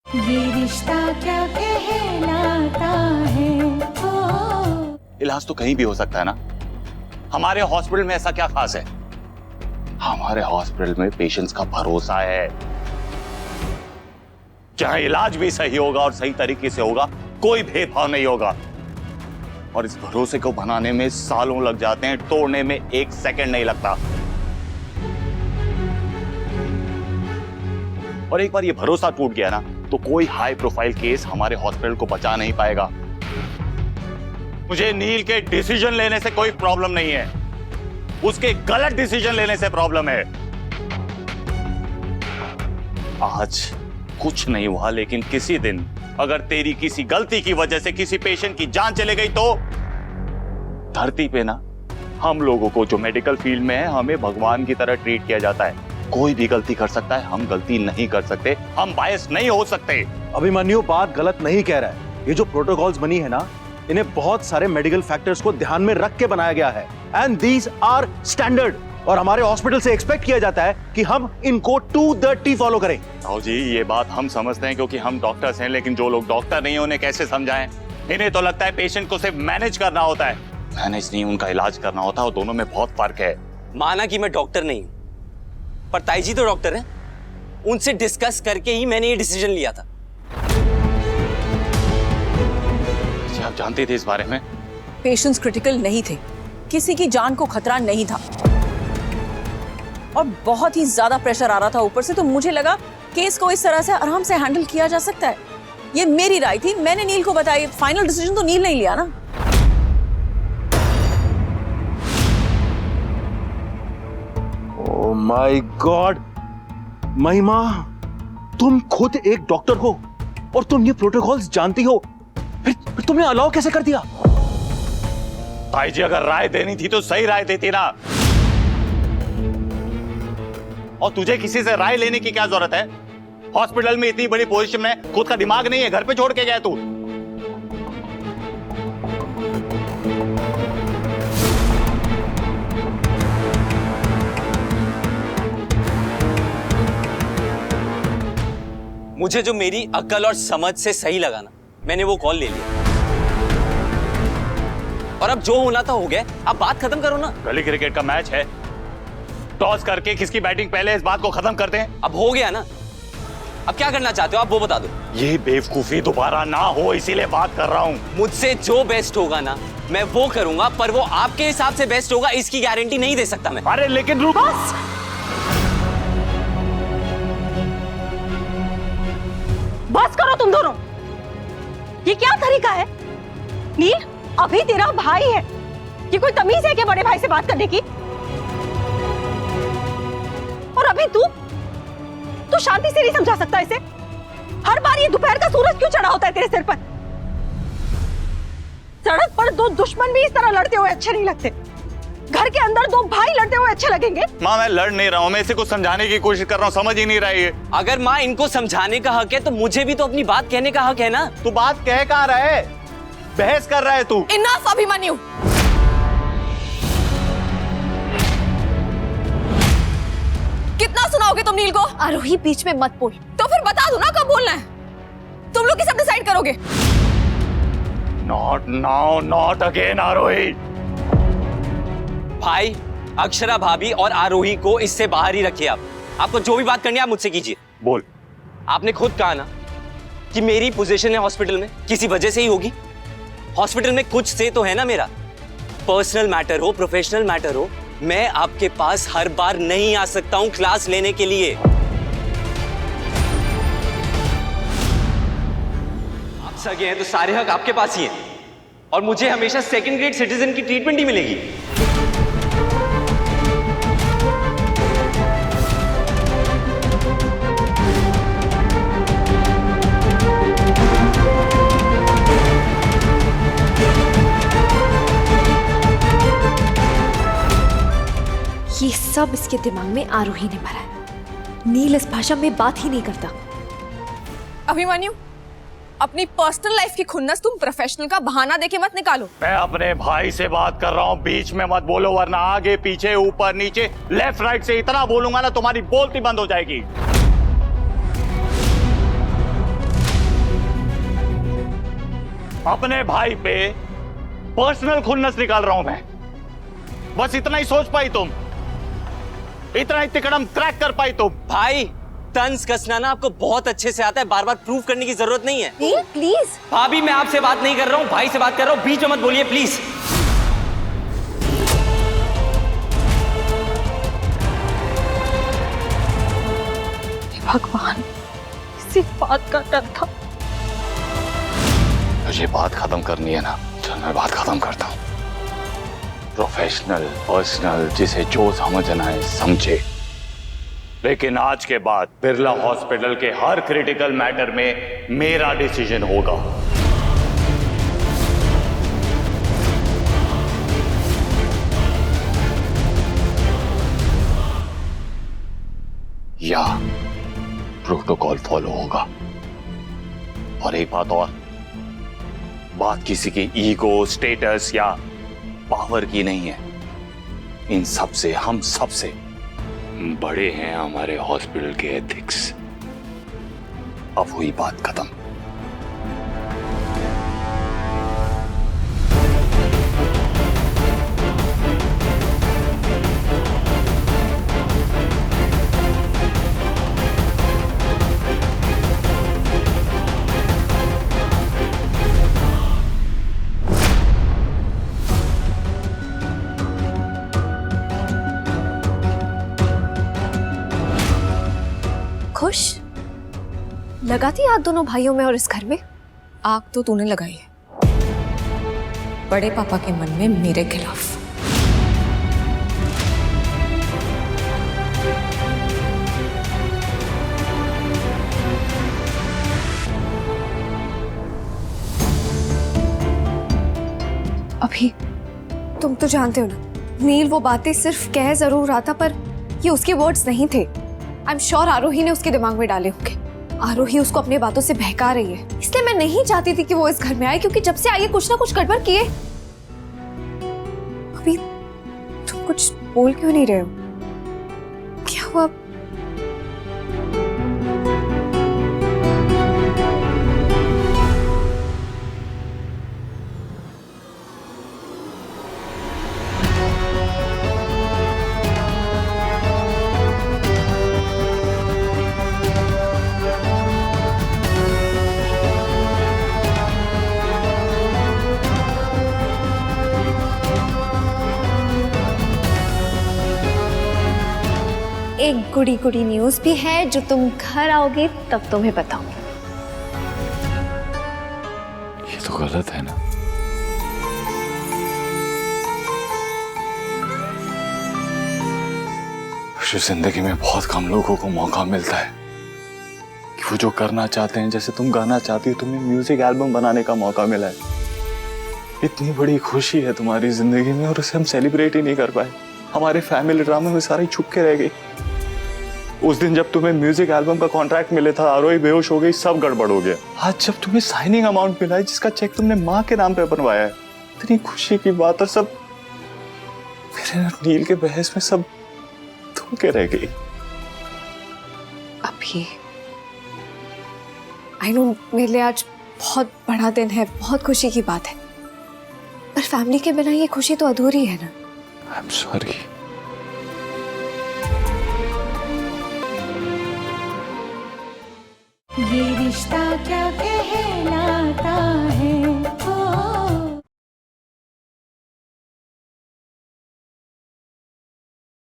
ये रिश्ता क्या कहलाता है। इलाज तो कहीं भी हो सकता है ना, हमारे हॉस्पिटल में ऐसा क्या खास है? हमारे हॉस्पिटल में पेशेंट्स का भरोसा है, जहां इलाज भी सही होगा और सही तरीके से होगा, कोई भेदभाव नहीं होगा। और इस भरोसे को बनाने में सालों लग जाते हैं, तोड़ने में 1 सेकंड नहीं लगता। और एक बार ये भरोसा टूट गया ना, तो कोई हाई प्रोफाइल केस हमारे हॉस्पिटल को बचा नहीं पाएगा। मुझे नील के डिसीजन लेने से कोई प्रॉब्लम नहीं है, उसके गलत डिसीजन लेने से प्रॉब्लम है। आज कुछ नहीं हुआ, लेकिन किसी दिन अगर तेरी किसी गलती की वजह से किसी पेशेंट की जान चले गई तो धरती पे ना, हम लोगों को जो मेडिकल फील्ड में है, हमें भगवान की तरह ट्रीट किया जाता है। कोई भी गलती कर सकता है, हम गलती नहीं कर सकते, हम बायस नहीं हो सकते। अभिमन्यु बात गलत नहीं कह रहा है। ये जो प्रोटोकॉल्स बनी है ना, इन्हें बहुत सारे मेडिकल फैक्टर्स को ध्यान में रख के बनाया गया है, एंड दीज आर स्टैंडर्ड। और हमारे हॉस्पिटल से एक्सपेक्ट किया जाता है कि हम इनको टू द टी फॉलो करें। आओ जी, ये बात हम समझते हैं क्योंकि हम डॉक्टर्स हैं, लेकिन जो लोग डॉक्टर नहीं है उन्हें कैसे समझाएं? इन्हें तो लगता है पेशेंट को सिर्फ मैनेज करना होता है, मैनेज नहीं उनका इलाज करना होता है, और दोनों में बहुत फर्क है। माना कि मैं डॉक्टर नहीं हूं, पर ताई जी तो डॉक्टर हैं, उनसे डिस्कस करके ही मैंने ये डिसीजन लिया था। आप जानते थे इस बारे में? पेशेंट्स क्रिटिकल नहीं थे, किसी की जान को खतरा नहीं था, और बहुत ही ज्यादा प्रेशर आ रहा था ऊपर से, तो मुझे लगा केस को इस तरह से आराम से हैंडल किया जा सकता है। ये मेरी राय थी, मैंने नील को बताई। फाइनल डिसीजन तो नील ने लिया ना। ओह माय गॉड, महिमा, तुम खुद एक डॉक्टर हो और तुम ये प्रोटोकॉल्स जानती हो, फिर तुमने अलाउ कैसे कर दिया? ताई जी, अगर राय देनी थी तो सही राय देती ना। और तुझे किसी से राय लेने की क्या जरूरत है? हॉस्पिटल में इतनी बड़ी पोजीशन में, खुद का दिमाग नहीं है, घर पे छोड़ के गया तू। मुझे जो मेरी अक्ल और समझ से सही लगा ना, मैंने वो कॉल ले लिया। और अब जो होना था हो गया, अब बात खत्म करो ना। गली क्रिकेट का मैच है, टॉस करके किसकी बैटिंग पहले, इस बात को खत्म करते हैं। अब हो गया ना, अब क्या करना चाहते हो आप वो बता दो। ये बेवकूफी दोबारा ना हो, इसीलिए बात कर रहा हूं। मुझसे जो बेस्ट होगा ना, मैं वो करूंगा, पर वो आपके हिसाब से बेस्ट होगा इसकी गारंटी नहीं दे सकता मैं। अरे लेकिन रुक, बस करो तुम दोनों, ये क्या तरीका है? नील, अभी तेरा भाई है, ये कोई तमीज है क्या बड़े भाई से बात करने की? और अभी तू शांति से नहीं समझा सकता इसे? हर बार ये दोपहर का सूरज क्यों चढ़ा होता है तेरे सिर पर? सड़क पर दो दुश्मन भी इस तरह लड़ते हुए अच्छे नहीं लगते, घर के अंदर दो भाई लड़ते हुए अच्छे लगेंगे? माँ, मैं लड़ नहीं रहा हूँ, मैं इसे कुछ समझाने की कोशिश कर रहा हूँ, समझ ही नहीं रहा है ये। अगर माँ इनको समझाने का हक है तो मुझे भी तो अपनी बात कहने का हक है ना। तू बात कह कहाँ रहा है? बहस कर रहा है तू। इनफ अभिमन्यु, कितना सुनाओगे तुम नील को? आरोही बीच में मत बोल। तो फिर बता दो ना कब बोलना है, तुम लोग ही सब डिसाइड करोगे। नॉट नाउ, नॉट अगेन आरोही। भाई, अक्षरा भाभी और आरोही को इससे बाहर ही रखिए आप। आपको जो भी बात करनी है आप मुझसे कीजिए। बोल। आपने खुद कहा ना कि मेरी पोजीशन है हॉस्पिटल में, किसी वजह से ही होगी। हॉस्पिटल में कुछ से तो है ना मेरा। पर्सनल मैटर हो, प्रोफेशनल मैटर हो, मैं आपके पास हर बार नहीं आ सकता हूं क्लास लेने के लिए। आप सगे हैं तो सारे हक आपके पास ही हैं, और मुझे हमेशा सेकंड ग्रेड सिटीजन की ट्रीटमेंट ही मिलेगी। ये सब इसके दिमाग में आरोही ने भरा है। नील इस भाषा में बात ही नहीं करता। अभिमन्यु, अपनी पर्सनल लाइफ की खुन्नस तुम प्रोफेशनल का बहाना देके मत निकालो। मैं अपने भाई से बात कर रहा हूँ, बीच में मत बोलो, वरना आगे पीछे ऊपर नीचे लेफ्ट राइट से इतना बोलूंगा ना तुम्हारी बोलती बंद हो जाएगी। अपने भाई पे पर्सनल खुन्नस निकाल रहा हूं मैं। बस इतना ही सोच पाई तुम, इतना ही तिकड़म क्रैक कर पाई तुम। भाई तंज कसना ना आपको बहुत अच्छे से आता है, बार बार प्रूव करने की जरूरत नहीं है। नील प्लीज। भाभी मैं आपसे बात नहीं कर रहा हूँ, भाई से बात कर रहा हूँ, बीच में मत बोलिए प्लीज। भगवान, इसी बात का डर था। तुझे बात खत्म करनी है ना, चल मैं बात खत्म करता हूं। प्रोफेशनल पर्सनल जिसे जो समझना है समझे, लेकिन आज के बाद बिरला हॉस्पिटल के हर क्रिटिकल मैटर में मेरा डिसीजन होगा। या प्रोटोकॉल फॉलो होगा। और एक बात और, बात किसी की ईगो, स्टेटस या पावर की नहीं है। इन सब से, हम सब से बड़े हैं हमारे हॉस्पिटल के एथिक्स। अब हुई बात खत्म। खुश लगा थी आग दोनों भाइयों में और इस घर में? आग तो तूने लगाई है बड़े पापा के मन में मेरे खिलाफ। अभी तुम तो जानते हो ना, नील वो बातें सिर्फ कह जरूर रहा था, पर ये उसके वर्ड्स नहीं थे। आई एम श्योर आरोही ने उसके दिमाग में डाले होंगे। आरोही उसको अपनी बातों से बहका रही है, इसलिए मैं नहीं चाहती थी कि वो इस घर में आए, क्योंकि जब से आई है कुछ ना कुछ गड़बड़ किए। अभी तुम कुछ बोल क्यों नहीं रहे हो? क्या हुआ? एक गुड़ी गुड़ी न्यूज़ भी है जो तुम घर आओगे तब तुम्हें बताऊंगी। ये तो गलत है ना। जिंदगी में बहुत कम लोगों को मौका मिलता है कि वो जो करना चाहते हैं, जैसे तुम गाना चाहती हो, तुम्हें म्यूजिक एल्बम बनाने का मौका मिला है। इतनी बड़ी खुशी है तुम्हारी जिंदगी में और उसे हम सेलिब्रेट ही नहीं कर पाए। हमारे फैमिली ड्रामे में सारी छुप के रह गई। उस दिन जब तुम्हें म्यूजिक एल्बम का कॉन्ट्रैक्ट मिला था, आरोही बेहोश हो गई, सब गड़बड़ हो गया। आज जब तुम्हें साइनिंग अमाउंट मिला है, जिसका चेक तुमने माँ के नाम पे बनवाया है, इतनी खुशी की बात, और सब मेरे नील के बहस में सब तुम के रह गई। अभी आई नो मेरे लिए आज बहुत बड़ा दिन है, बहुत खुशी की बात है, पर फैमिली के बिना ये खुशी तो अधूरी है ना। I am sorry. ये रिश्ता क्या